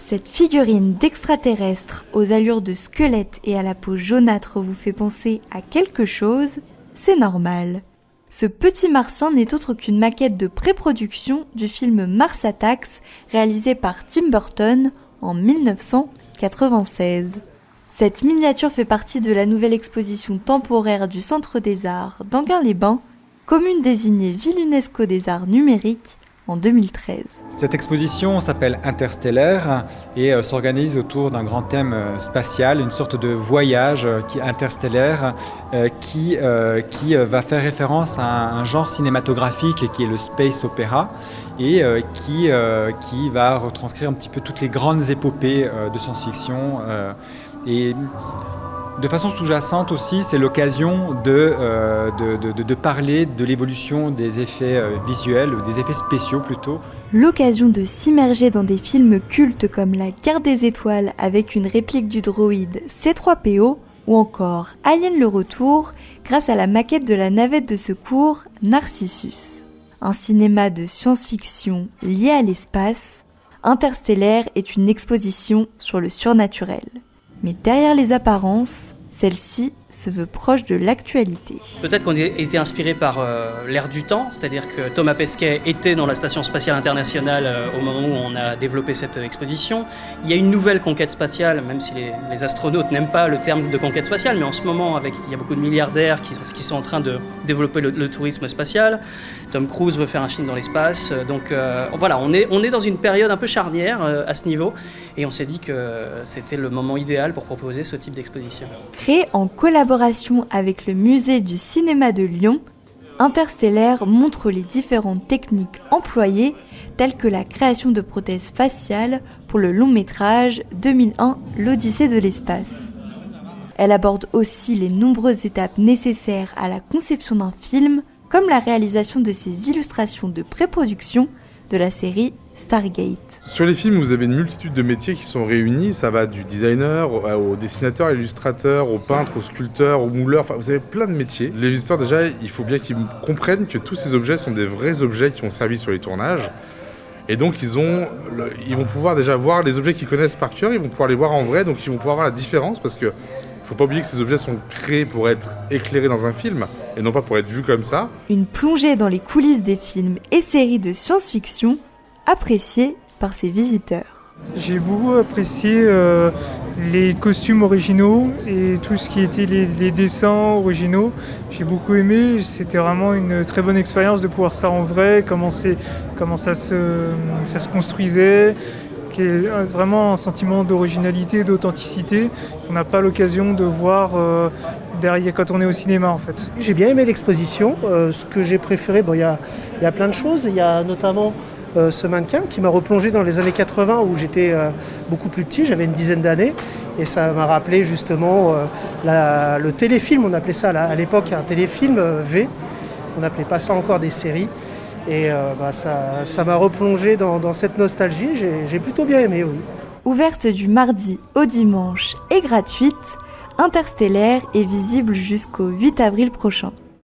Cette figurine d'extraterrestre aux allures de squelette et à la peau jaunâtre vous fait penser à quelque chose, c'est normal. Ce petit martien n'est autre qu'une maquette de pré-production du film Mars Attacks réalisé par Tim Burton en 1996. Cette miniature fait partie de la nouvelle exposition temporaire du Centre des Arts d'Enghien-les-Bains, commune désignée Ville UNESCO des Arts Numériques en 2013. Cette exposition s'appelle Interstellaire et s'organise autour d'un grand thème spatial, une sorte de voyage interstellaire qui va faire référence à un genre cinématographique qui est le space opéra et qui va retranscrire un petit peu toutes les grandes épopées de science-fiction et de façon sous-jacente aussi, c'est l'occasion de parler de l'évolution des effets visuels, ou des effets spéciaux plutôt. L'occasion de s'immerger dans des films cultes comme La Guerre des Étoiles avec une réplique du droïde C3PO ou encore Alien le Retour grâce à la maquette de la navette de secours Narcissus. Un cinéma de science-fiction lié à l'espace, Interstellaire est une exposition sur le surnaturel. Mais derrière les apparences, celle-ci se veut proche de l'actualité. Peut-être qu'on a été inspiré par l'ère du temps, c'est-à-dire que Thomas Pesquet était dans la Station spatiale internationale au moment où on a développé cette exposition. Il y a une nouvelle conquête spatiale, même si les astronautes n'aiment pas le terme de conquête spatiale, mais en ce moment, il y a beaucoup de milliardaires qui sont en train de développer le tourisme spatial. Tom Cruise veut faire un film dans l'espace. Donc voilà, on est dans une période un peu charnière à ce niveau, et on s'est dit que c'était le moment idéal pour proposer ce type d'exposition. Créé en collaboration avec le musée du cinéma de Lyon, Interstellaire montre les différentes techniques employées, telles que la création de prothèses faciales pour le long métrage 2001 L'Odyssée de l'espace. Elle aborde aussi les nombreuses étapes nécessaires à la conception d'un film, comme la réalisation de ces illustrations de pré-production de la série Stargate. Sur les films, vous avez une multitude de métiers qui sont réunis. Ça va du designer au dessinateur, à l'illustrateur, au peintre, au sculpteur, au mouleur. Enfin, vous avez plein de métiers. Les visiteurs, déjà, il faut bien qu'ils comprennent que tous ces objets sont des vrais objets qui ont servi sur les tournages. Et donc, ils vont pouvoir déjà voir les objets qu'ils connaissent par cœur. Ils vont pouvoir les voir en vrai. Donc, ils vont pouvoir voir la différence parce que faut pas oublier que ces objets sont créés pour être éclairés dans un film et non pas pour être vus comme ça. Une plongée dans les coulisses des films et séries de science-fiction appréciée par ses visiteurs. J'ai beaucoup apprécié les costumes originaux et tout ce qui était les dessins originaux. J'ai beaucoup aimé, c'était vraiment une très bonne expérience de pouvoir ça en vrai, comment ça se construisait, qui est vraiment un sentiment d'originalité, d'authenticité. On n'a pas l'occasion de voir derrière quand on est au cinéma en fait. J'ai bien aimé l'exposition. Ce que j'ai préféré, il y a plein de choses. Il y a notamment ce mannequin qui m'a replongé dans les années 80 où j'étais beaucoup plus petit, j'avais une dizaine d'années. Et ça m'a rappelé justement le téléfilm, on appelait ça à l'époque un téléfilm V. On n'appelait pas ça encore des séries. Et ça m'a replongé dans cette nostalgie, j'ai plutôt bien aimé, oui. Ouverte du mardi au dimanche et gratuite, Interstellaire est visible jusqu'au 8 avril prochain.